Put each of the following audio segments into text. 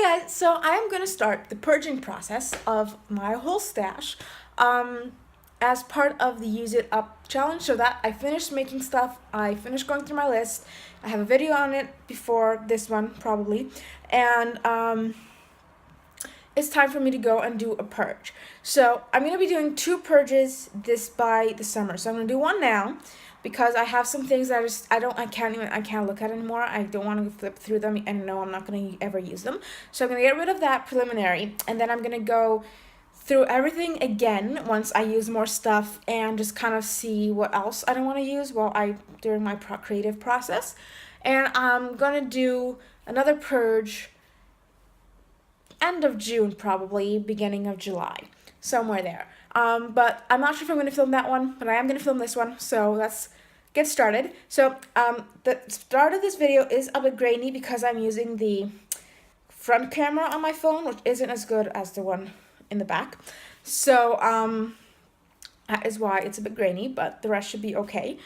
guys, so I am going to start the purging process of my whole stash as part of the Use It Up challenge. So that I finished making stuff, I finished going through my list, I have a video on it before this one probably, and it's time for me to go and do a purge. So I'm going to be doing 2 purges by the summer. So I'm going to do one now because I have some things that I can't look at anymore. I don't want to flip through them and know I'm not going to ever use them. So I'm going to get rid of that preliminary, and then I'm going to go through everything again once I use more stuff and just kind of see what else I don't want to use during my creative process. And I'm going to do another purge end of June, probably beginning of July, somewhere there. But I'm not sure if I'm going to film that one, but I am going to film this one, so let's get started. So the start of this video is a bit grainy because I'm using the front camera on my phone, which isn't as good as the one in the back. So that is why it's a bit grainy, but the rest should be okay.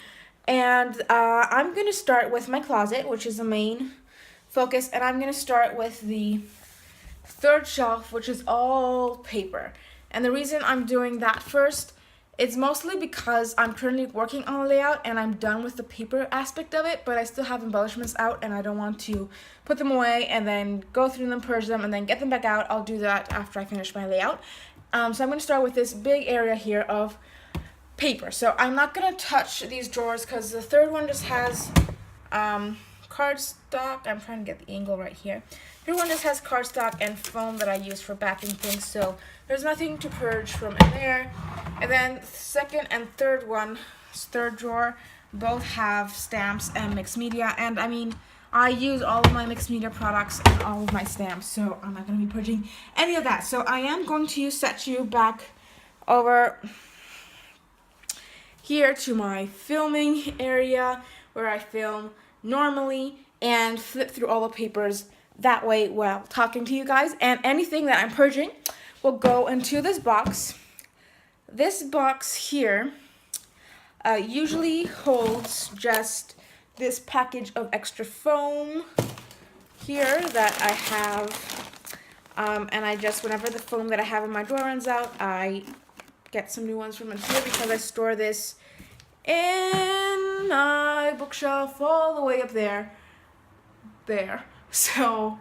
And I'm going to start with my closet, which is the main focus, and I'm going to start with the 3rd shelf, which is all paper. And the reason I'm doing that first, it's mostly because I'm currently working on a layout and I'm done with the paper aspect of it, but I still have embellishments out and I don't want to put them away and then go through them, purge them, and then get them back out. I'll do that after I finish my layout. So I'm going to start with this big area here of paper. So I'm not going to touch these drawers because the 3rd one just has cardstock. I'm trying to get the angle right here. Everyone just has cardstock and foam that I use for backing things, so there's nothing to purge from in there. And then 2nd and 3rd one, 3rd drawer, both have stamps and mixed media. And I mean, I use all of my mixed media products and all of my stamps, so I'm not going to be purging any of that. So I am going to set you back over here to my filming area where I film normally and flip through all the papers that way while talking to you guys. And anything that I'm purging will go into this box. This box here usually holds just this package of extra foam here that I have, and I just, whenever the foam that I have in my drawer runs out, I get some new ones from in here because I store this in my bookshelf all the way up there. So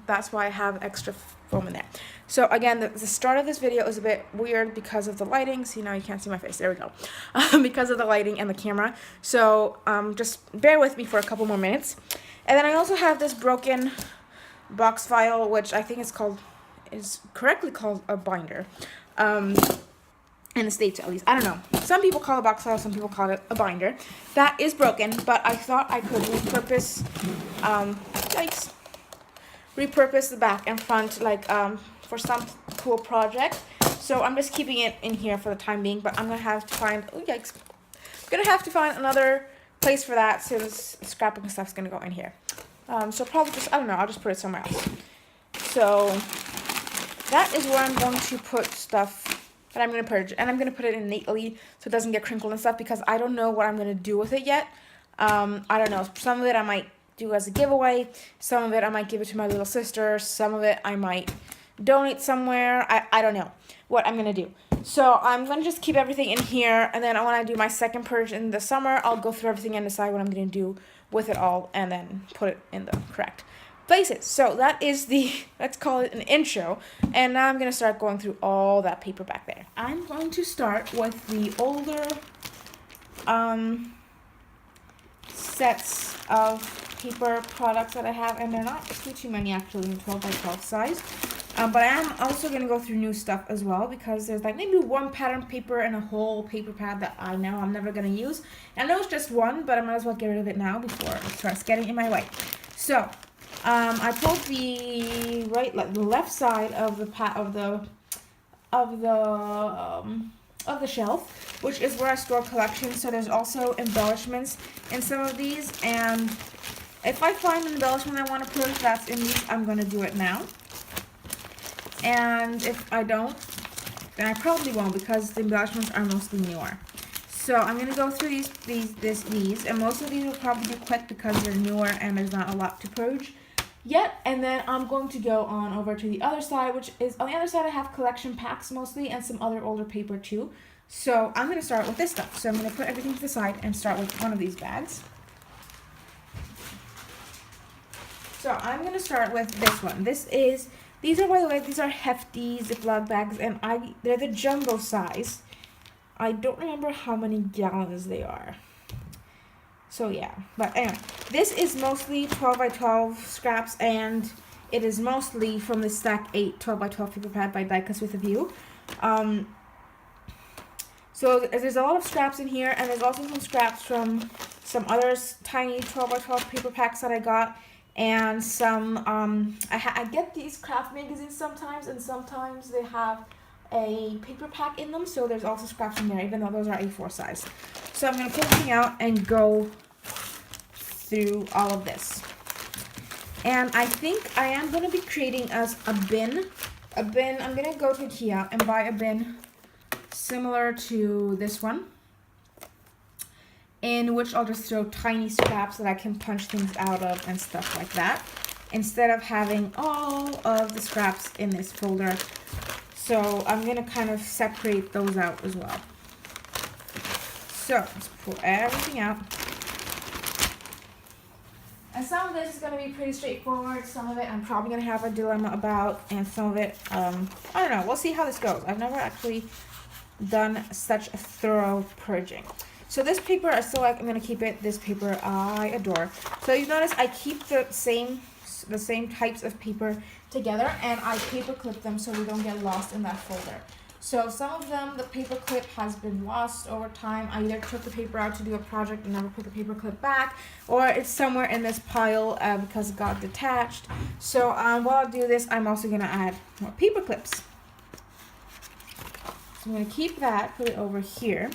that's why I have extra foam in there. So again, the start of this video is a bit weird because of the lighting. See, now you can't see my face. There we go. Because of the lighting and the camera. So just bear with me for a couple more minutes. And then I also have this broken box file, which I think is correctly called a binder. In the States, at least. I don't know. Some people call it a box file, some people call it a binder. That is broken, but I thought I could repurpose, repurpose the back and front, for some cool project. So I'm just keeping it in here for the time being, but I'm gonna have to find, I'm gonna have to find another place for that since scrapping stuff's gonna go in here. So probably just, I don't know, I'll just put it somewhere else. So that is where I'm going to put stuff that I'm going to purge, and I'm going to put it in neatly so it doesn't get crinkled and stuff because I don't know what I'm going to do with it yet. I don't know. Some of it I might do as a giveaway. Some of it I might give it to my little sister. Some of it I might donate somewhere. I don't know what I'm going to do. So I'm going to just keep everything in here, and then when I do my 2nd purge in the summer, I'll go through everything and decide what I'm going to do with it all and then put it in the correct places. So that is let's call it an intro, and now I'm going to start going through all that paper back there. I'm going to start with the older sets of paper products that I have, and they're not too many actually in 12 by 12 size, but I am also going to go through new stuff as well because there's maybe one pattern paper and a whole paper pad that I know I'm never going to use. And I know it's just one, but I might as well get rid of it now before it starts getting in my way. So I pulled the left side of the shelf, which is where I store collections. So there's also embellishments in some of these, and if I find an embellishment I want to put that's in these, I'm going to do it now. And if I don't, then I probably won't because the embellishments are mostly newer. So I'm going to go through these, and most of these will probably be quick because they're newer and there's not a lot to purge. yet. And then I'm going to go on over to the other side, which is on the other side I have collection packs mostly and some other older paper too. So I'm going to start with this stuff. So I'm going to put everything to the side and start with one of these bags. So I'm going to start with this one. These are, by the way, these are hefty Ziploc bags, and they're the jumbo size. I don't remember how many gallons they are. So yeah, but anyway, this is mostly 12 by 12 scraps, and it is mostly from the Stack 8 12 by 12 paper pad by Diecast with a View. So there's a lot of scraps in here, and there's also some scraps from some other tiny 12 by 12 paper packs that I got. And some, I get these craft magazines sometimes, and sometimes they have a paper pack in them, so there's also scraps in there, even though those are A4 size. So I'm going to pull everything out and go through all of this. And I think I am going to be creating us a bin. I'm going to go to IKEA and buy a bin similar to this one, in which I'll just throw tiny scraps that I can punch things out of and stuff like that, instead of having all of the scraps in this folder. So I'm going to kind of separate those out as well. So let's pull everything out. And some of this is going to be pretty straightforward. Some of it I'm probably going to have a dilemma about, and some of it, I don't know. We'll see how this goes. I've never actually done such a thorough purging. So this paper, I still like. I'm gonna keep it. This paper I adore. So you notice I keep the same types of paper together, and I paper clip them so we don't get lost in that folder. So some of them, the paper clip has been lost over time. I either took the paper out to do a project and never put the paper clip back, or it's somewhere in this pile because it got detached. So while I do this, I'm also gonna add more paper clips. So I'm gonna keep that, put it over here.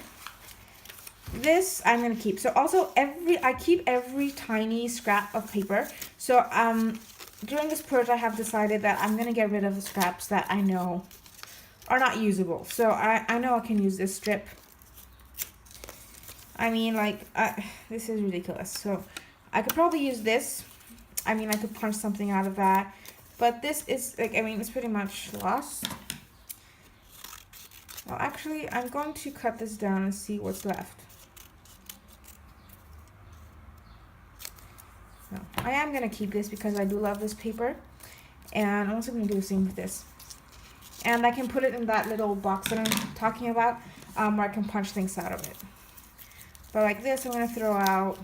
This I'm gonna keep. So also I keep every tiny scrap of paper. So during this purge I have decided that I'm gonna get rid of the scraps that I know are not usable. So I know I can use this strip. I mean, like, this is ridiculous. So I could probably use this. I mean, I could punch something out of that. But this is, like, I mean, it's pretty much lost. Well, actually, I'm going to cut this down and see what's left. No, I am going to keep this because I do love this paper. And I'm also going to do the same with this. And I can put it in that little box that I'm talking about, where I can punch things out of it. But like this, I'm going to throw out.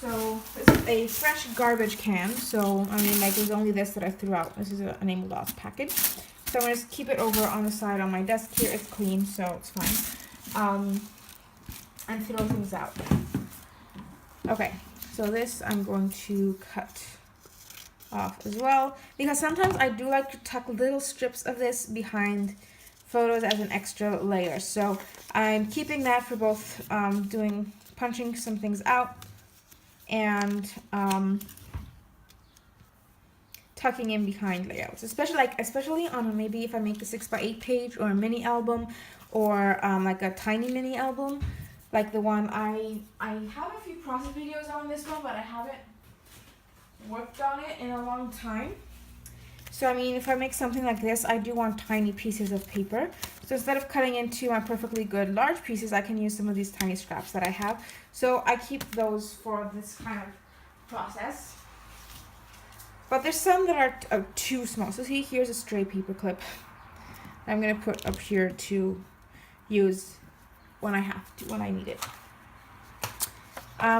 So this is a fresh garbage can. So, I mean, like, there's only this that I threw out. This is an Enamel Dots package. So I'm going to just keep it over on the side on my desk here. It's clean, so it's fine. And throw things out. Okay, so this I'm going to cut off as well, because sometimes I do like to tuck little strips of this behind photos as an extra layer. So I'm keeping that for both punching some things out and tucking in behind layouts, especially on maybe if I make a 6x8 page or a mini album, or like a tiny mini album, like the one I have a few process videos on this one, but I haven't worked on it in a long time. So I mean, if I make something like this, I do want tiny pieces of paper. So instead of cutting into my perfectly good large pieces, I can use some of these tiny scraps that I have. So I keep those for this kind of process. But there's some that are too small. So see, here's a stray paper clip I'm gonna put up here to use when I need it.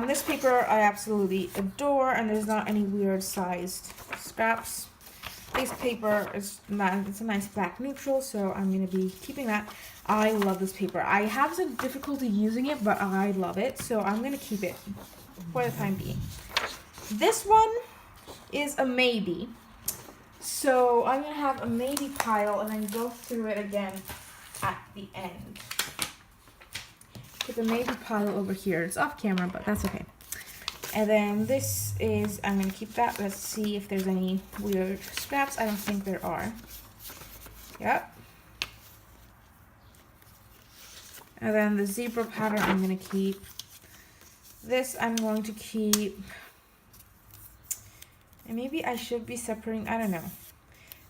This paper I absolutely adore, and there's not any weird sized scraps. This paper is it's a nice black neutral, so I'm going to be keeping that. I love this paper. I have some difficulty using it, but I love it, so I'm going to keep it for the time being. This one is a maybe, so I'm going to have a maybe pile and then go through it again at the end. Put the maybe pile over here. It's off camera, but that's okay. And then this is, I'm going to keep that. Let's see if there's any weird scraps. I don't think there are. Yep. And then the zebra pattern I'm going to keep. This I'm going to keep. And maybe I should be separating, I don't know.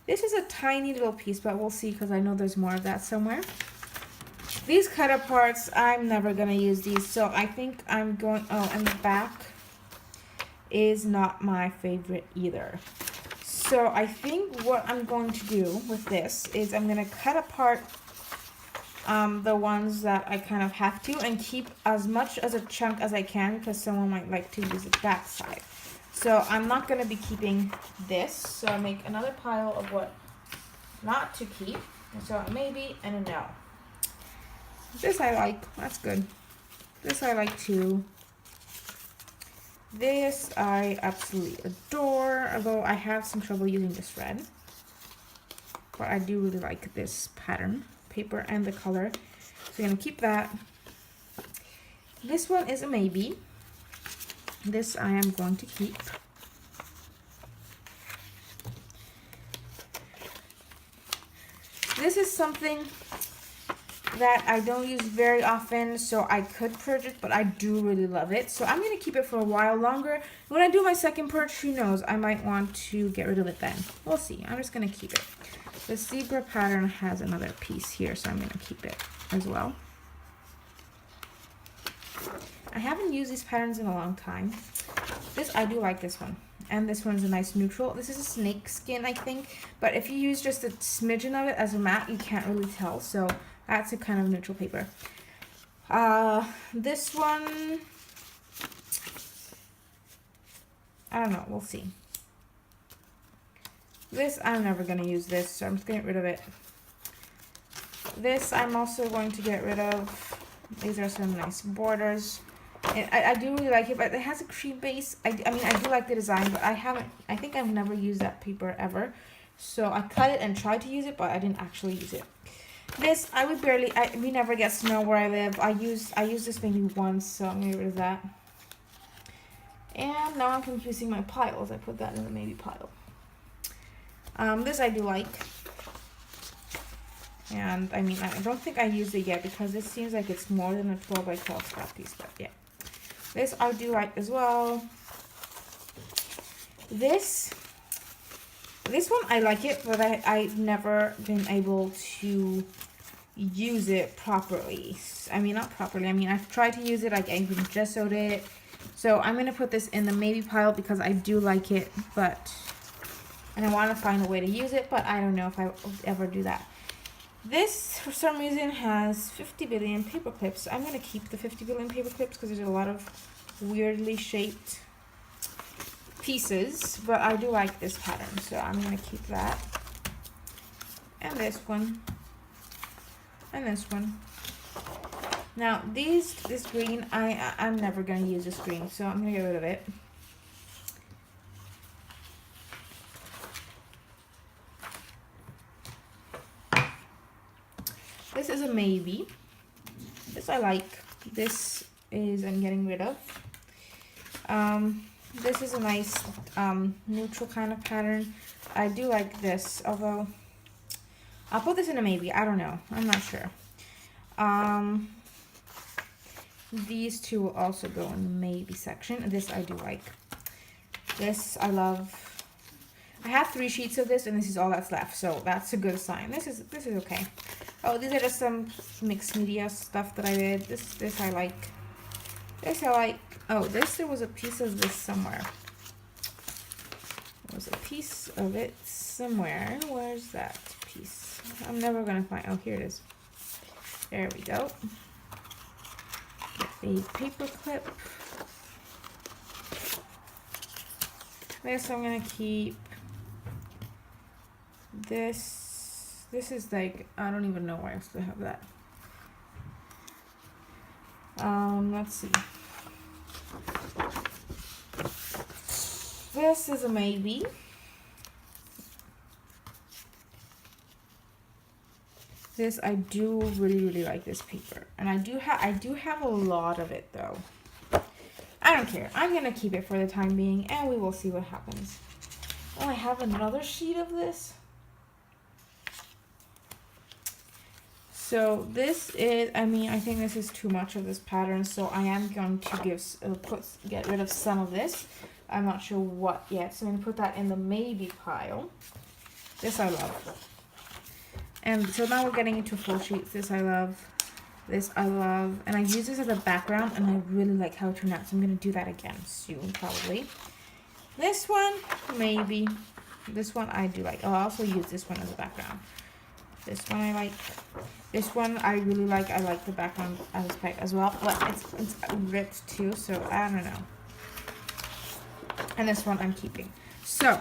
This is a tiny little piece, but we'll see because I know there's more of that somewhere. These cut aparts, I'm never going to use these. So I think I'm going, oh, and the back is not my favorite either. So I think what I'm going to do with this is I'm going to cut apart the ones that I kind of have to and keep as much as a chunk as I can because someone might like to use that side. So I'm not going to be keeping this. So I make another pile of what not to keep. And so a maybe and a no. This I like. That's good. This I like too. This I absolutely adore, although I have some trouble using this red. But I do really like this pattern, paper, and the color. So I'm going to keep that. This one is a maybe. This I am going to keep. This is something that I don't use very often, so I could purge it, but I do really love it. So I'm going to keep it for a while longer. When I do my second purge, who knows, I might want to get rid of it then. We'll see. I'm just going to keep it. The zebra pattern has another piece here, so I'm going to keep it as well. I haven't used these patterns in a long time. This, I do like this one. And this one's a nice neutral. This is a snake skin, I think. But if you use just a smidgen of it as a matte, you can't really tell. So that's a kind of neutral paper. This one, I don't know. We'll see. This, I'm never going to use this, so I'm just going to get rid of it. This, I'm also going to get rid of. These are some nice borders. And I do really like it, but it has a cream base. I mean, I do like the design, but I think I've never used that paper ever. So I cut it and tried to use it, but I didn't actually use it. This, we never get snow where I live. I use this maybe once, so I'm going to get rid of that. And now I'm confusing my piles. I put that in the maybe pile. This I do like. And I mean, I don't think I used it yet because this seems like it's more than a 12 by 12 scrap piece, but yeah. This I do like as well. This one I like it, but I've never been able to use it properly. I mean, not properly. I mean, I've tried to use it. I even gessoed it. So I'm going to put this in the maybe pile because I do like it, and I want to find a way to use it, but I don't know if I will ever do that. This, for some reason, has 50 billion paper clips. I'm going to keep the 50 billion paper clips because there's a lot of weirdly shaped pieces, but I do like this pattern, so I'm going to keep that. And this one. And this one. Now, this green, I'm never going to use this green, so I'm going to get rid of it. This is a maybe. This I like. This is I'm getting rid of. This is a nice neutral kind of pattern. I do like this, although I'll put this in a maybe. I don't know. I'm not sure. These two will also go in the maybe section. This I do like. This I love. I have 3 sheets of this, and this is all that's left, so that's a good sign. This is okay. Oh, these are just some mixed media stuff that I did. This I like. This I like. Oh, there was a piece of this somewhere. There was a piece of it somewhere. Where's that piece? I'm never gonna find. Oh, here it is. There we go. Get a paper clip. This I'm gonna keep. This is like, I don't even know why I still have that. Let's see. This is a maybe. This, I do really like this paper. And I do have a lot of it though. I don't care. I'm gonna keep it for the time being and we will see what happens. Oh, I have another sheet of this. So this is, I mean, I think this is too much of this pattern, so I am going to get rid of some of this. I'm not sure what yet. So I'm going to put that in the maybe pile. This I love. And so now we're getting into full sheets. This I love. This I love. And I use this as a background, and I really like how it turned out. So I'm going to do that again soon, probably. This one, maybe. This one I do like. I'll also use this one as a background. This one I like. This one I really like. I like the background aspect as well. But it's ripped too, so I don't know. And this one I'm keeping. So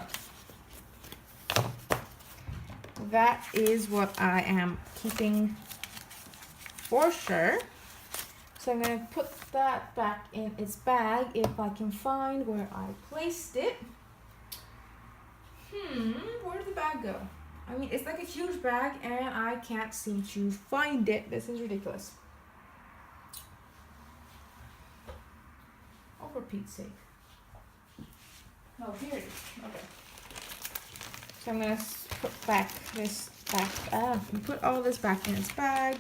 that is what I am keeping for sure. So I'm going to put that back in its bag if I can find where I placed it. Where did the bag go? I mean, it's like a huge bag and I can't seem to find it. This is ridiculous. Oh, for Pete's sake. Oh, here it is. Okay. So I'm going to put this back. Put all this back in its bag.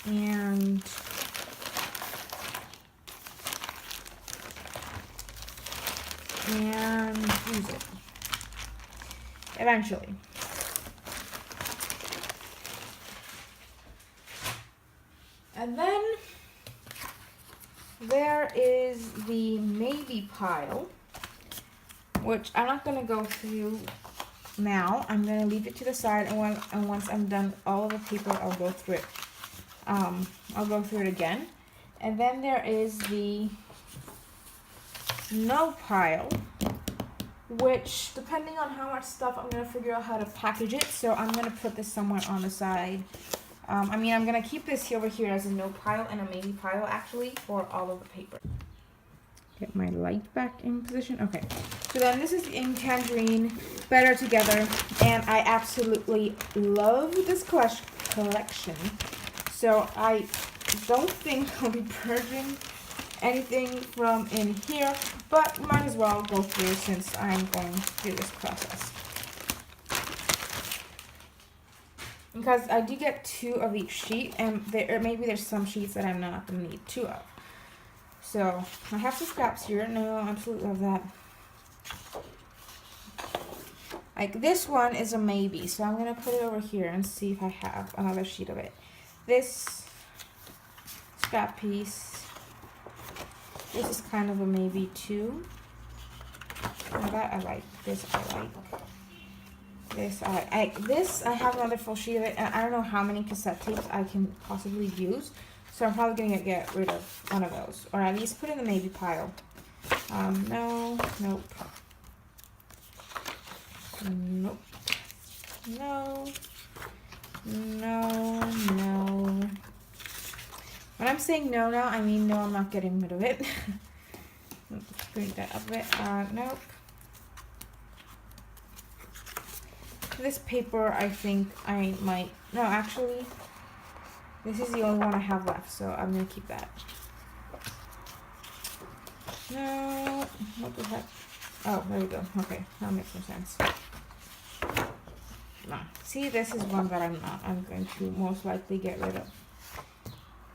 And use it eventually. And then there is the maybe pile, which I'm not going to go through now. I'm going to leave it to the side, and once I'm done all of the paper, I'll go through it. I'll go through it again. And then there is the no pile, which depending on how much stuff, I'm going to figure out how to package it. So I'm going to put this somewhere on the side. I mean, I'm going to keep this over here as a no pile and a maybe pile actually for all of the paper. Get my light back in position. Okay, so then this is in Tangerine, Better Together, and I absolutely love this collection. So I don't think I'll be purging anything from in here, but might as well go through since I'm going through this process. Because I do get 2 of each sheet, and maybe there's some sheets that I'm not going to need 2 of. So I have some scraps here. No, I absolutely love that. Like this one is a maybe, so I'm going to put it over here and see if I have another sheet of it. This scrap piece, this is kind of a maybe too. Now that I like. This I like. This I have another full sheet of it, and I don't know how many cassette tapes I can possibly use, so I'm probably gonna get rid of one of those, or at least put in the maybe pile. No, nope, nope, no, no, no. When I'm saying no now, I mean no, I'm not getting rid of it. Bring that up a bit. Nope. This paper, I think I might, no, actually, this is the only one I have left, so I'm going to keep that. No, what the heck? Oh, there we go. Okay, that makes more sense. No, see, this is one that I'm going to most likely get rid of.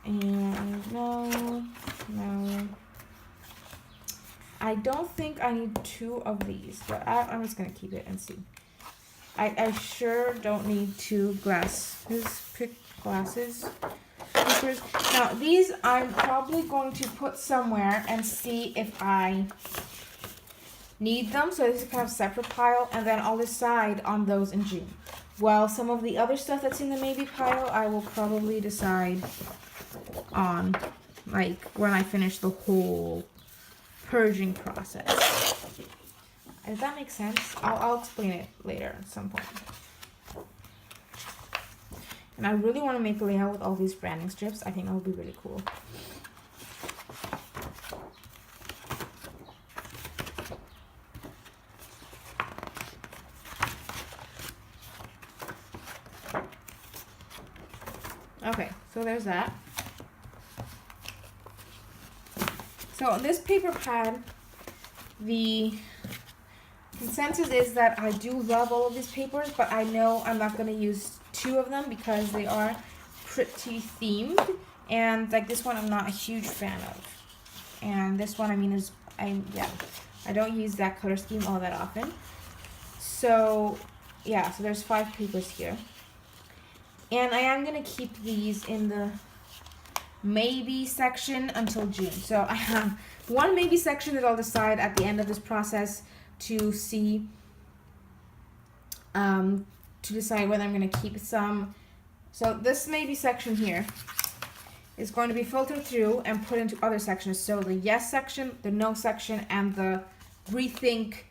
And no, no. I don't think I need 2 of these, but I'm just going to keep it and see. I sure don't need 2 glasses. Now, these I'm probably going to put somewhere and see if I need them. So this is kind of a separate pile, and then I'll decide on those in June. While some of the other stuff that's in the maybe pile, I will probably decide on, like, when I finish the whole purging process. Does that make sense? I'll explain it later at some point. And I really want to make a layout with all these branding strips. I think that would be really cool. Okay, so there's that. So this paper pad, the consensus is that I do love all of these papers, but I know I'm not going to use 2 of them because they are pretty themed, and like this one I'm not a huge fan of. And this one, I mean, I don't use that color scheme all that often. So yeah, so there's 5 papers here. And I am going to keep these in the maybe section until June. So I have one maybe section that I'll decide at the end of this process to see, to decide whether I'm going to keep some. So this maybe section here is going to be filtered through and put into other sections. So the yes section, the no section, and the rethink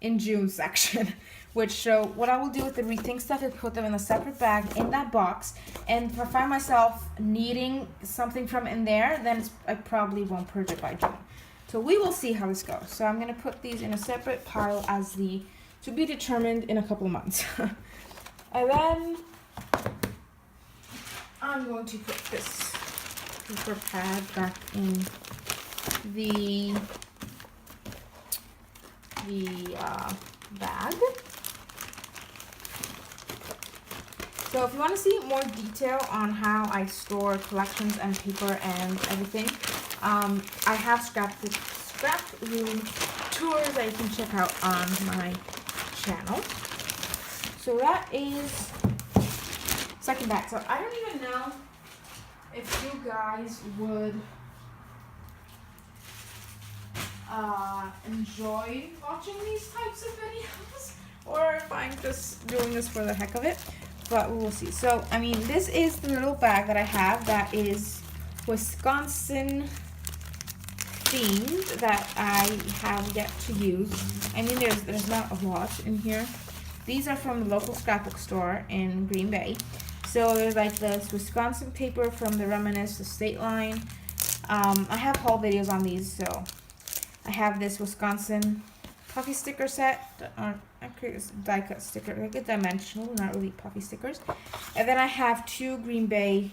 in June section. Which, so what I will do with the rethink stuff is put them in a separate bag in that box. And if I find myself needing something from in there, then I probably won't purge it by June. So we will see how this goes. So I'm going to put these in a separate pile as the to be determined in a couple of months. And then I'm going to put this paper pad back in the bag. So if you want to see more detail on how I store collections and paper and everything, I have Scraproom tours that you can check out on my channel. So that is second bag. So I don't even know if you guys would enjoy watching these types of videos, or if I'm just doing this for the heck of it. But we will see. So, I mean, this is the little bag that I have that is Wisconsin themed that I have yet to use. I mean, there's not a lot in here. These are from the local scrapbook store in Green Bay. So there's like this Wisconsin paper from the Reminisce, the State Line. I have haul videos on these, so I have this Wisconsin puffy sticker set, actually it's die cut sticker, like a dimensional, not really puffy stickers. And then I have 2 Green Bay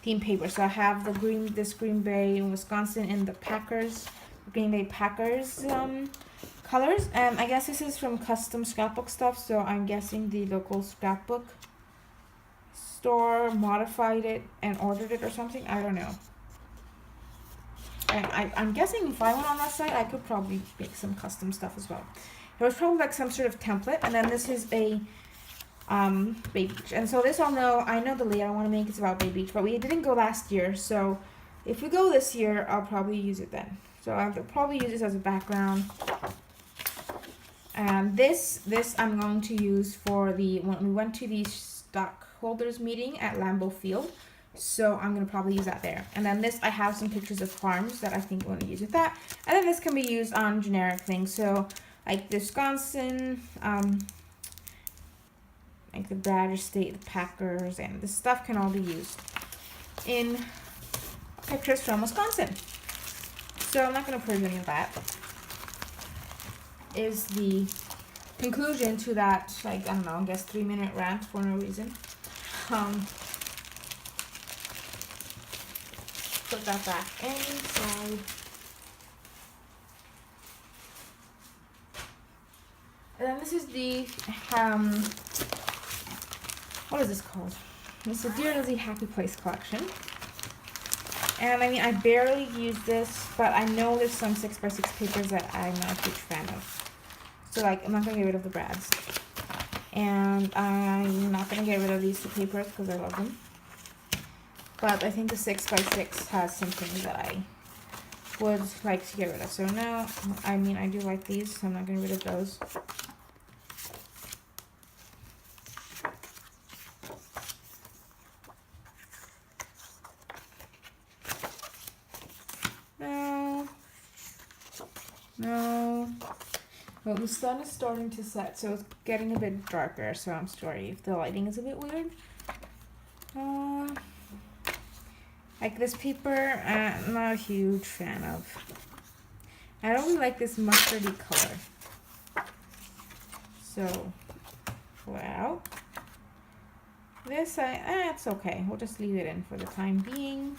themed papers. So I have this Green Bay in Wisconsin in the Green Bay Packers colors. I guess this is from custom scrapbook stuff, so I'm guessing the local scrapbook store modified it and ordered it or something. I don't know. And I'm guessing if I went on that site, I could probably make some custom stuff as well. There was probably like some sort of template, and then this is a Bay Beach. And so this I know the layout I want to make is about Bay Beach, but we didn't go last year, so if we go this year, I'll probably use it then. So I'll probably use this as a background. And this I'm going to use for when we went to the stockholders meeting at Lambeau Field. So I'm going to probably use that there. And then this, I have some pictures of farms that I think I'm going to use with that. And then this can be used on generic things. So like the Wisconsin, like the Badger State, the Packers, and this stuff can all be used in pictures from Wisconsin. So I'm not going to purge any of that. Is the conclusion to that, like, I don't know, I guess 3-minute rant for no reason. Put that back inside. And then this is the, what is this called? It's the Dear Lizzie Happy Place collection. And I mean, I barely use this, but I know there's some 6x6 papers that I'm not a huge fan of. So like, I'm not going to get rid of the brads. And I'm not going to get rid of these 2 papers because I love them. But I think the 6x6 has some things that I would like to get rid of. So now, I mean, I do like these, so I'm not going to get rid of those. No. Well, the sun is starting to set, so it's getting a bit darker, so I'm sorry if the lighting is a bit weird. Like this paper, I'm not a huge fan of. I don't really like this mustardy color. So, well, this, it's okay. We'll just leave it in for the time being.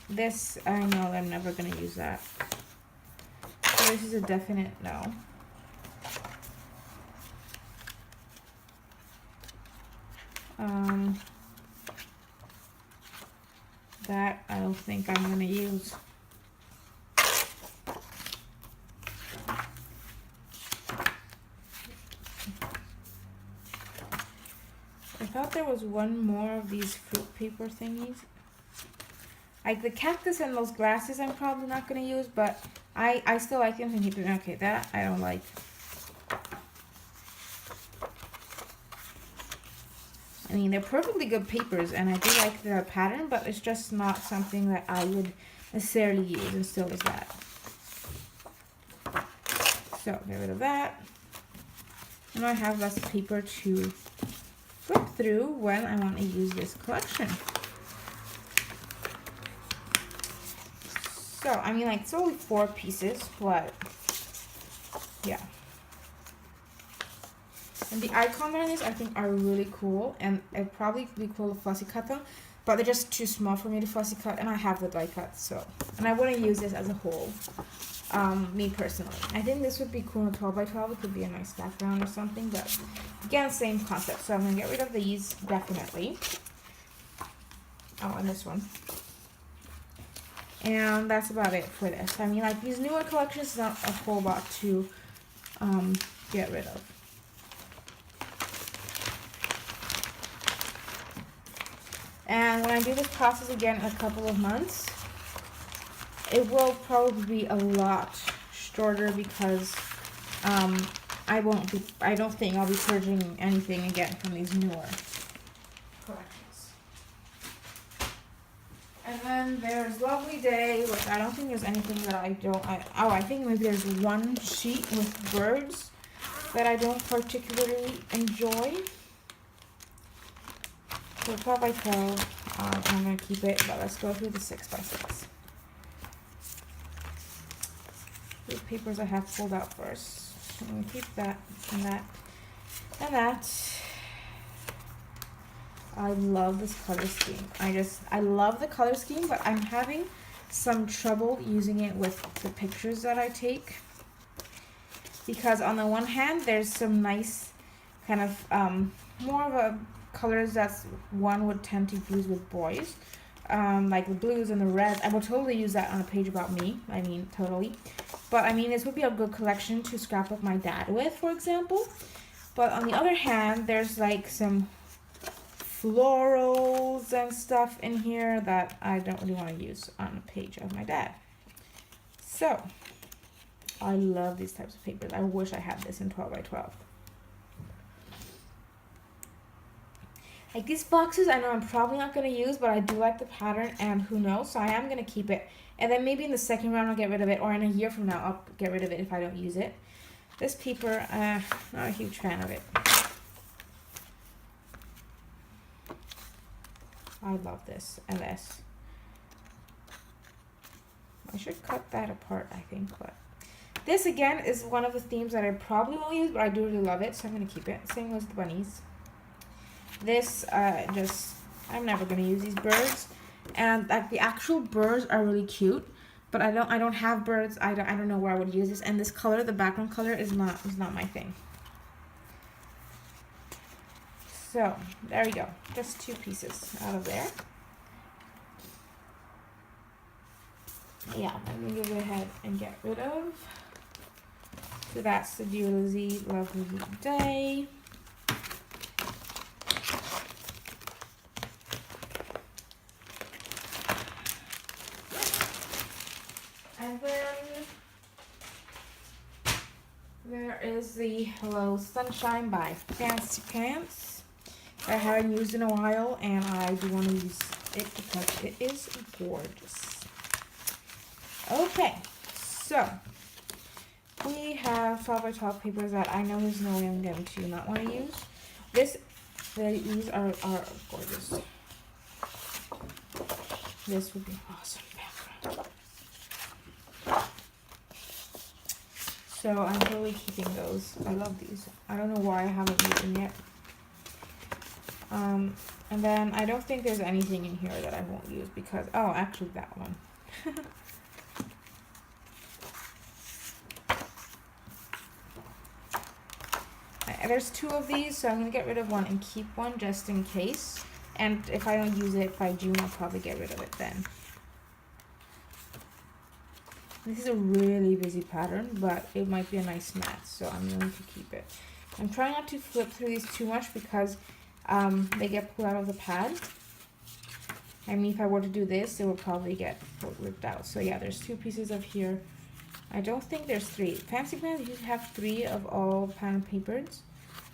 This, I know I'm never going to use that. So this is a definite no. That I don't think I'm gonna use. I thought there was one more of these fruit paper thingies. Like the cactus and those glasses I'm probably not gonna use, but I still like them and keep them. Okay, that I don't like. I mean, they're perfectly good papers, and I do like the pattern, but it's just not something that I would necessarily use, and still is that. So, get rid of that. And I have less paper to flip through when I want to use this collection. So, I mean, like, it's only 4 pieces, but yeah. And the icon on these I think are really cool, and it'd probably be cool to fussy cut them, but they're just too small for me to fussy cut, and I have the die cut, so. And I wouldn't use this as a whole, me personally. I think this would be cool in 12 by 12. It could be a nice background or something, but again, same concept. So I'm gonna get rid of these, definitely. Oh, and this one. And that's about it for this. I mean, like, these newer collections, not a whole lot to get rid of. And when I do this process again in a couple of months, it will probably be a lot shorter because I don't think I'll be purging anything again from these newer collections. And then there's Lovely Day, which I don't think there's anything that I think maybe there's one sheet with birds that I don't particularly enjoy. So 12 by 12, I'm going to keep it, but let's go through the 6 by 6. The papers I have pulled out first. I'm going to keep that and that and that. I love this color scheme. I love the color scheme, but I'm having some trouble using it with the pictures that I take. Because on the one hand, there's some nice kind of, more of a colors that one would tend to use with boys, like the blues and the reds. I would totally use that on a page about me. I mean, totally. But I mean, this would be a good collection to scrapbook my dad with, for example. But on the other hand, there's like some florals and stuff in here that I don't really want to use on a page of my dad. So, I love these types of papers. I wish I had this in 12 by 12. Like these boxes, I know I'm probably not going to use, but I do like the pattern, and who knows, so I am going to keep it. And then maybe in the second round I'll get rid of it, or in a year from now I'll get rid of it if I don't use it. This paper, not a huge fan of it. I love this and this. I should cut that apart, I think, but this again is one of the themes that I probably won't use, but I do really love it, so I'm going to keep it. Same with the bunnies. This, I'm never going to use these birds. And like the actual birds are really cute, but I don't have birds. I don't know where I would use this. And this color, the background color, is not my thing. So there we go. Just 2 pieces out of there. Yeah, I'm gonna go ahead and get rid of. So that's the Dualism Lovely Day. And then there is the Hello Sunshine by Fancy Pants. I haven't used in a while, and I do want to use it because it is gorgeous. Okay, so we have 12 by 12 papers that I know there's no way I'm going to not want to use. These are gorgeous. This would be awesome background. So I'm totally keeping those. I love these. I don't know why I haven't used them yet. And then I don't think there's anything in here that I won't use because, oh, actually that one. There's 2 of these, so I'm going to get rid of one and keep one just in case. And if I don't use it by June, I'll probably get rid of it then. This is a really busy pattern, but it might be a nice match, so I'm going to keep it. I'm trying not to flip through these too much because they get pulled out of the pad. I mean, if I were to do this, it would probably get ripped out. So yeah, there's 2 pieces of here. I don't think there's 3. Fancy plans used to have 3 of all pattern papers,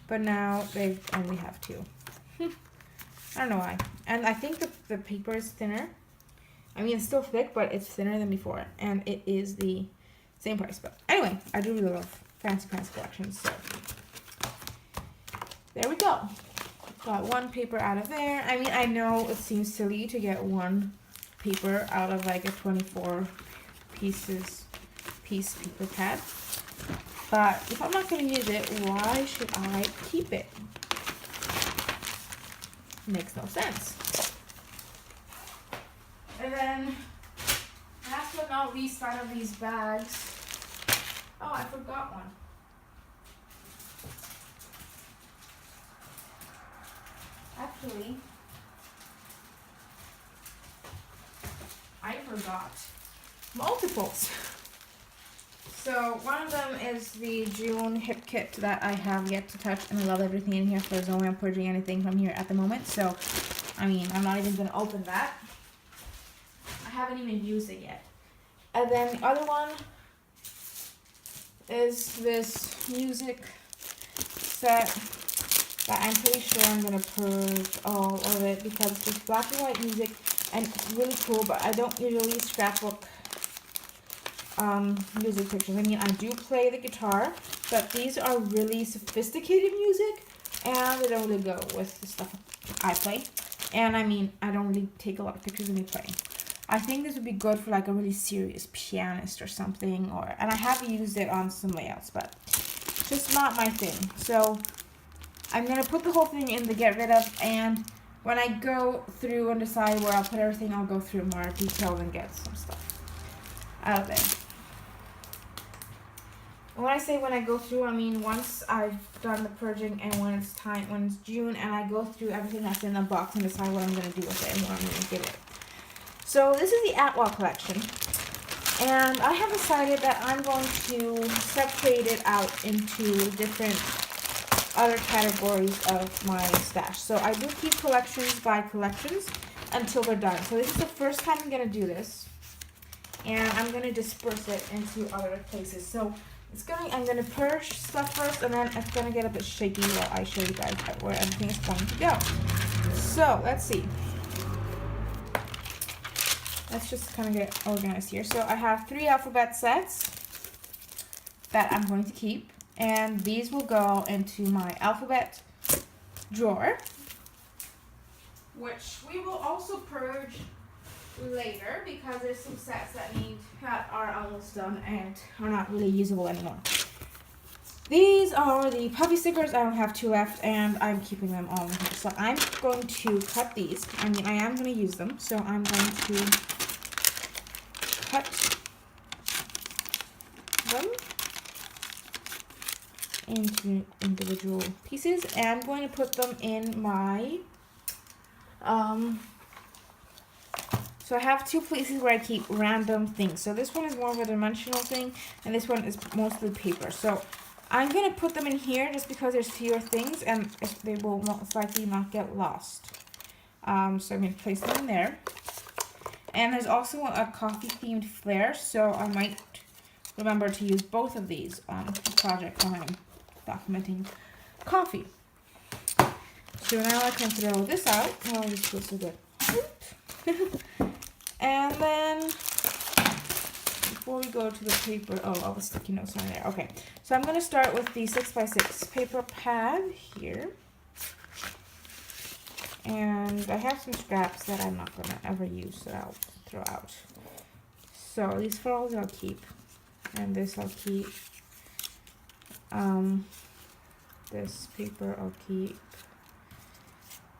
but now they only have 2. I don't know why. And I think the paper is thinner. I mean, it's still thick, but it's thinner than before, and it is the same price. But anyway, I do really love Fancy Pants collections, so there we go. Got 1 paper out of there. I mean, I know it seems silly to get 1 paper out of like a 24 piece paper pad, but if I'm not going to use it, why should I keep it? Makes no sense. And then, last but not least, out of these bags, oh, I forgot one. Actually, I forgot multiples. So one of them is the June hip kit that I have yet to touch, and I love everything in here, so there's no way I'm purging anything from here at the moment. So, I mean, I'm not even going to open that. I haven't even used it yet. And then the other one is this music set that I'm pretty sure I'm going to purge all of it because it's just black and white music and it's really cool, but I don't usually scrapbook music pictures. I mean, I do play the guitar, but these are really sophisticated music and they don't really go with the stuff I play. And I mean, I don't really take a lot of pictures of me playing. I think this would be good for like a really serious pianist or something, and I have used it on some layouts, but just not my thing. So I'm going to put the whole thing in the get rid of, and when I go through and decide where I'll put everything, I'll go through more detail and get some stuff out of there. And when I say when I go through, I mean once I've done the purging and when it's June, and I go through everything that's in the box and decide what I'm going to do with it and what I'm going to give it. So this is the Atwell collection, and I have decided that I'm going to separate it out into different other categories of my stash. So I do keep collections by collections until they're done. So this is the first time I'm going to do this, and I'm going to disperse it into other places. So I'm going to purge stuff first, and then it's going to get a bit shaky while I show you guys where everything is going to go. So let's see. Let's just kind of get organized here. So I have 3 alphabet sets that I'm going to keep, and these will go into my alphabet drawer, which we will also purge later because there's some sets that are almost done and are not really usable anymore. These are the puppy stickers. I don't have 2 left, and I'm keeping them all in here. So I'm going to cut these. I mean, I am going to use them, so I'm going to cut them into individual pieces, and I'm going to put them in my so I have 2 places where I keep random things. So this one is more of a dimensional thing, and this one is mostly paper. So I'm going to put them in here just because there's fewer things, and they will most likely not get lost. So I'm going to place them in there. And there's also a coffee-themed flare, so I might remember to use both of these on the project when I'm documenting coffee. So now I can throw this out. Oh, this feels so good. And then, before we go to the paper, oh, all the sticky notes are there. Okay, so I'm going to start with the 6x6 paper pad here. And I have some scraps that I'm not going to ever use that I'll throw out. So these foils I'll keep. And this I'll keep. This paper I'll keep.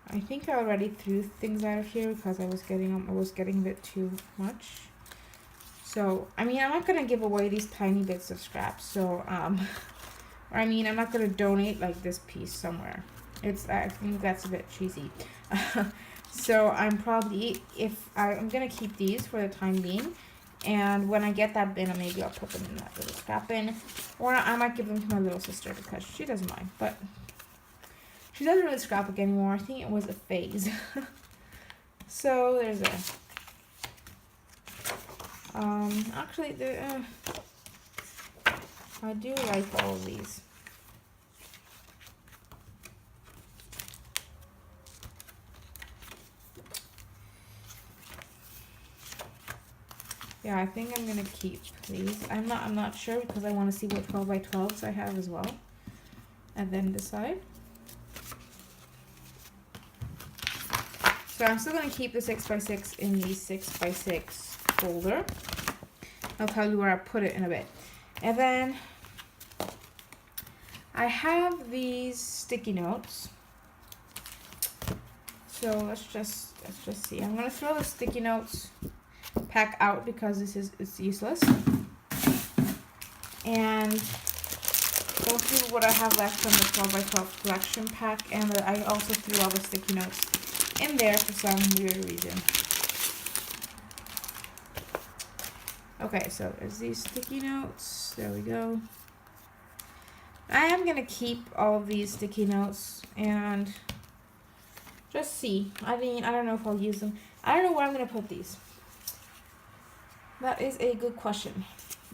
I think I already threw things out of here because I was getting a bit too much. So, I mean, I'm not going to give away these tiny bits of scraps. So, or I mean, I'm not going to donate like this piece somewhere. I think that's a bit cheesy. So I'm probably, I'm gonna keep these for the time being. And when I get that bin, maybe I'll put them in that little scrap bin. Or I might give them to my little sister because she doesn't mind. But she doesn't really scrapbook anymore. I think it was a phase. So there's a... actually, I do like all of these. Yeah, I think I'm gonna keep these. I'm not sure because I want to see what 12 by 12s I have as well, and then decide. So I'm still gonna keep the 6 by 6 in the 6 by 6 folder. I'll tell you where I put it in a bit. And then I have these sticky notes. So let's just see. I'm gonna throw the sticky notes pack out because it's useless. And go through what I have left from the 12 by 12 collection pack, and I also threw all the sticky notes in there for some weird reason. Okay, so there's these sticky notes. There we go. I am gonna keep all of these sticky notes and just see. I mean, I don't know if I'll use them. I don't know where I'm gonna put these. That is a good question.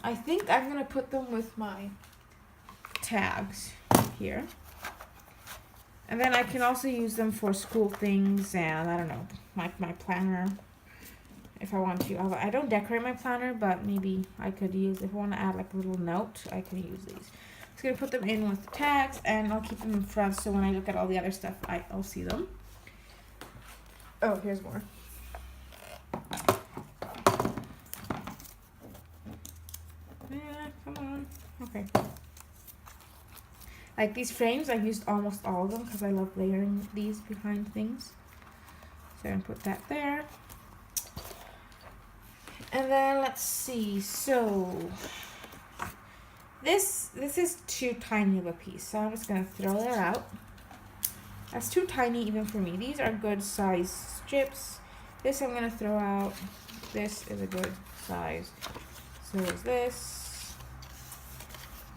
I think I'm gonna put them with my tags here. And then I can also use them for school things and I don't know, my planner if I want to. I don't decorate my planner, but maybe I could use, if I want to add like a little note, I can use these. I'm just gonna put them in with the tags and I'll keep them in front so when I look at all the other stuff, I'll see them. Oh, here's more. Yeah, come on. Okay. Like these frames, I've used almost all of them because I love layering these behind things. So I'm gonna put that there. And then let's see. So this is too tiny of a piece, so I'm just gonna throw that out. That's too tiny even for me. These are good size strips. This I'm gonna throw out. This is a good size. So is this.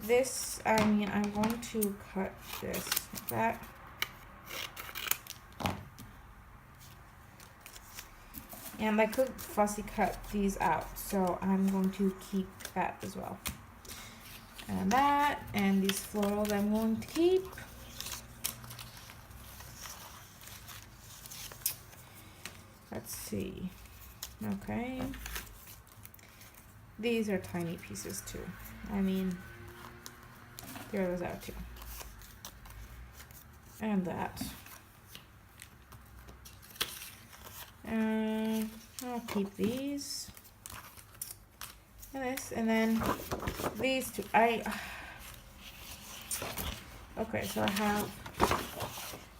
This, I mean, I'm going to cut this like that. And I could fussy cut these out, so I'm going to keep that as well. And that, and these florals I'm going to keep. Let's see. Okay. These are tiny pieces too. I mean, throw those out too. And that. And I'll keep these. And this. And then these two. Okay, so I have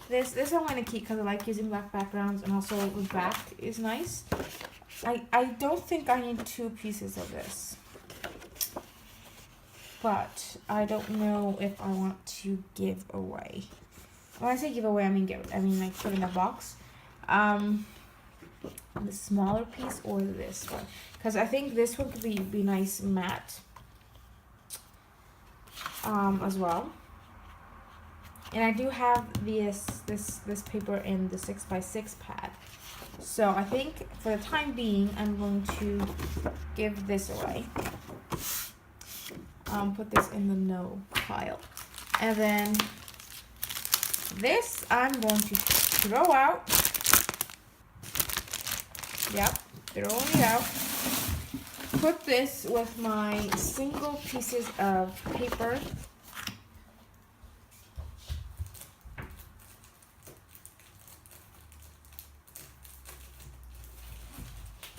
this I'm going to keep because I like using black backgrounds, and also the back is nice. I don't think I need 2 pieces of this. But I don't know if I want to give away. When I say give away, I mean like put in a box. The smaller piece or this one, because I think this one could be nice matte. As well. And I do have this paper in the 6 by 6 pad. So I think for the time being, I'm going to give this away. Put this in the no pile. And then this I'm going to throw out. Yep, throwing it out. Put this with my single pieces of paper.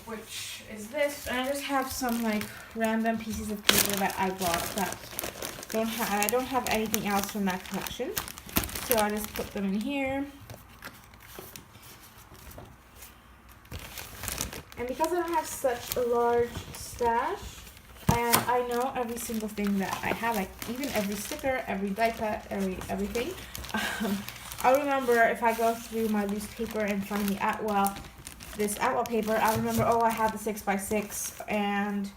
Which is this, and I just have some like random pieces of paper that I bought that I don't have anything else from that collection, so I just put them in here. And because I don't have such a large stash, and I know every single thing that I have, like even every sticker, every die cut, everything, I'll remember if I go through my loose paper and find the this Atwell paper, I'll remember, oh, I have the 6x6 and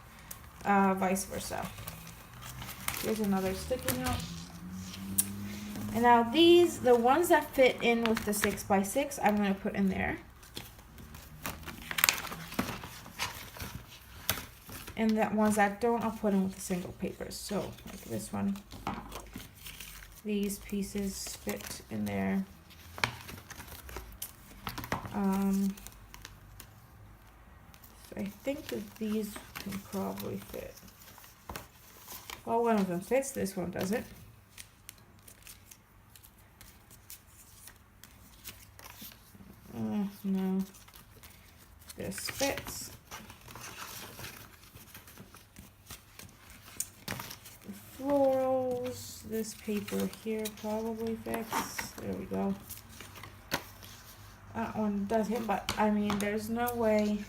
vice versa. Here's another sticky note. And now these, the ones that fit in with the 6x6, I'm going to put in there. And the ones that don't, I'll put in with the single papers. So, like this one, these pieces fit in there. So I think that these can probably fit. Well, one of them fits, this one doesn't. No, this fits. The florals, this paper here probably fits. There we go. That one doesn't, but I mean, there's no way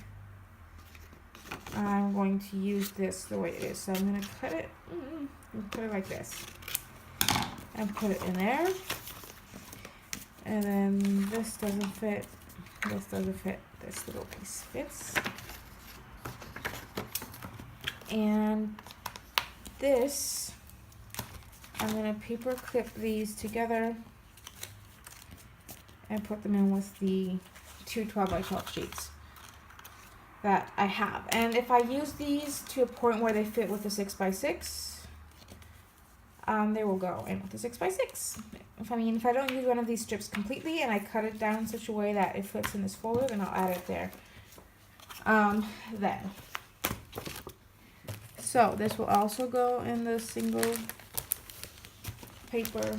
I'm going to use this the way it is. So I'm going to cut it, put it like this, and put it in there. And then this doesn't fit, this doesn't fit, this little piece fits. And this, I'm going to paper clip these together and put them in with the two 12x12 sheets that I have. And if I use these to a point where they fit with the 6x6, they will go in with the 6x6. If I don't use one of these strips completely and I cut it down in such a way that it fits in this folder, then I'll add it there. Then. So this will also go in the single paper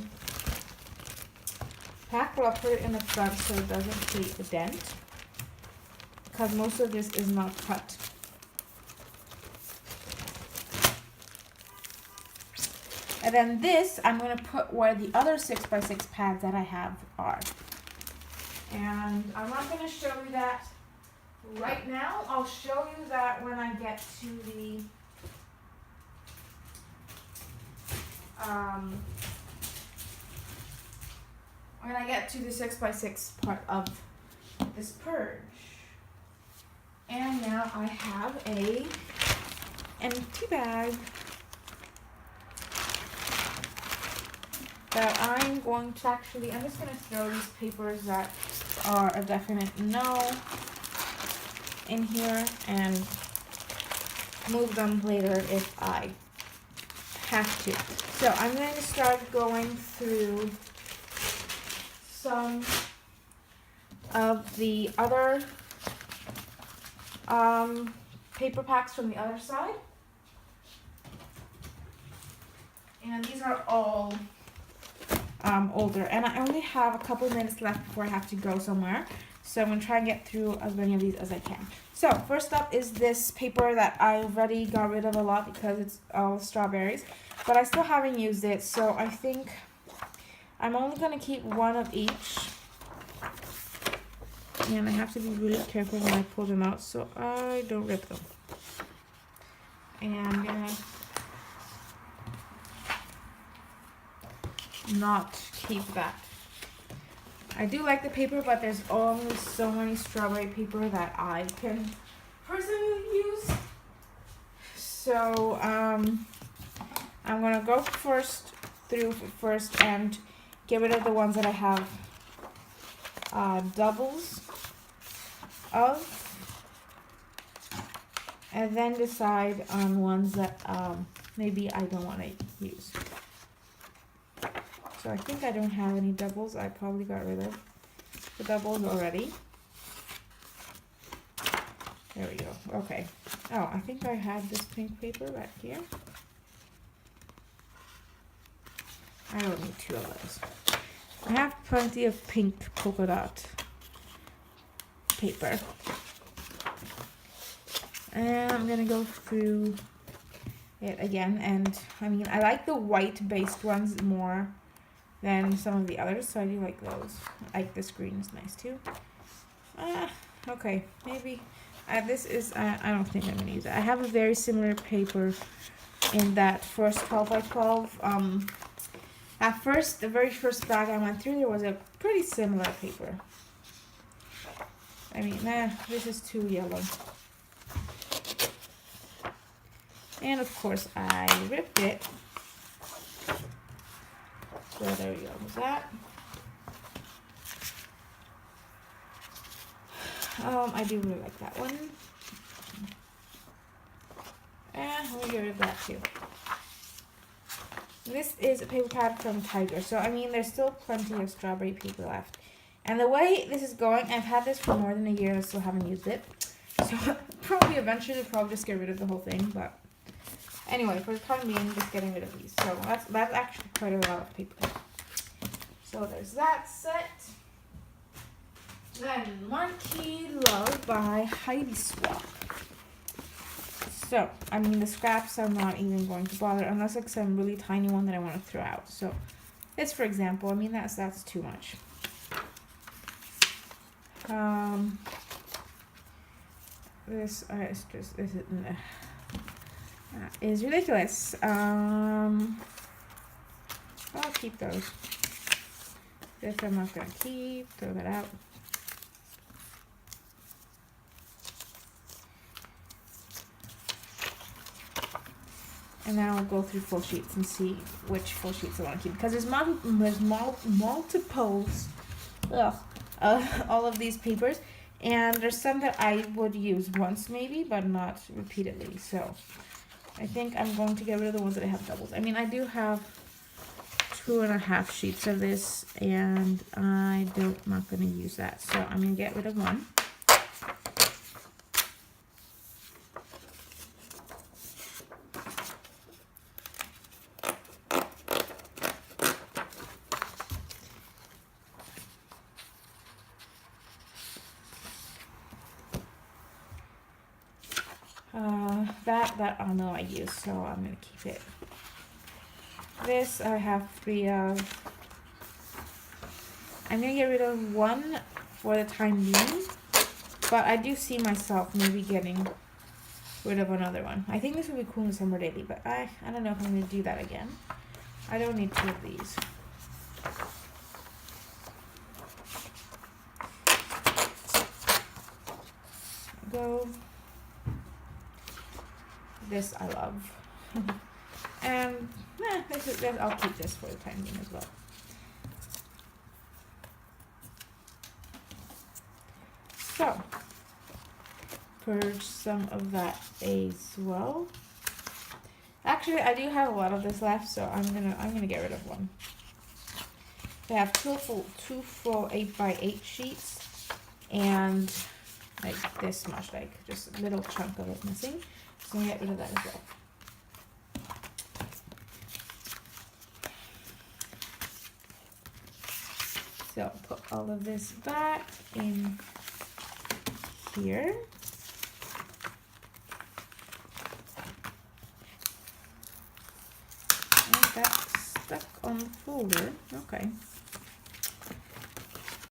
pack, but I'll put it in the front so it doesn't create a dent, because most of this is not cut. And then this, I'm going to put where the other 6x6 pads that I have are. And I'm not going to show you that right now. I'll show you that when I get to the when I get to the 6x6 part of this purge. And now I have a empty bag that I'm going to I'm just going to throw these papers that are a definite no in here and move them later if I have to. So I'm going to start going through some of the other paper packs from the other side. And these are all older, and I only have a couple minutes left before I have to go somewhere, so I'm going to try and get through as many of these as I can. So first up is this paper that I already got rid of a lot because it's all strawberries, but I still haven't used it, so I think I'm only going to keep one of each, and I have to be really careful when I pull them out so I don't rip them. And I'm going to not keep that. I do like the paper, but there's only so many strawberry paper that I can personally use. So I'm gonna go through first and get rid of the ones that I have doubles of, and then decide on ones that maybe I don't want to use. So I think I don't have any doubles. I probably got rid of the doubles already. There we go. Okay. Oh, I think I had this pink paper right here. I don't need two of those. I have plenty of pink polka dot paper. And I'm gonna go through it again. And I mean, I like the white based ones more than some of the others, so I do like those. Like this green is nice too. Okay, maybe this is, I don't think I'm gonna use it. I have a very similar paper in that first 12x12 At first, the very first bag I went through, there was a pretty similar paper. I mean, this is too yellow. And of course, I ripped it. So there we go with that. I do really like that one. And we'll get rid of that too. This is a paper pad from Tiger. So, I mean, there's still plenty of strawberry paper left. And the way this is going, I've had this for more than a year and I still haven't used it. So, probably eventually just get rid of the whole thing. But anyway, for the time being, just getting rid of these. So, that's actually quite a lot of paper. So, there's that set. Then, Marquee Love by Heidi Swap. So, I mean, the scraps I'm not even going to bother unless it's some really tiny one that I want to throw out. So, this, for example, I mean, that's too much. This is ridiculous. I'll keep those. This I'm not gonna keep. Throw that out. And now I'll go through full sheets and see which full sheets I want to keep. Because there's multiples all of these papers. And there's some that I would use once maybe, but not repeatedly. So I think I'm going to get rid of the ones that I have doubles. I mean, I do have 2.5 sheets of this. And I'm not going to use that. So I'm going to get rid of one. That I know I use, so I'm going to keep it. This I have 3 of. I'm going to get rid of one for the time being, but I do see myself maybe getting rid of another one. I think this would be cool in Summer Daily, but I don't know if I'm going to do that again. I don't need 2 of these. Go. This I love. And I'll keep this for the time being as well. So, purge some of that as well. Actually, I do have a lot of this left, so I'm gonna get rid of one. I have two full 8x8 sheets, and like this much, like just a little chunk of it missing. So I'm gonna get rid of that as well. So put all of this back in here. And that's stuck on the folder. Okay.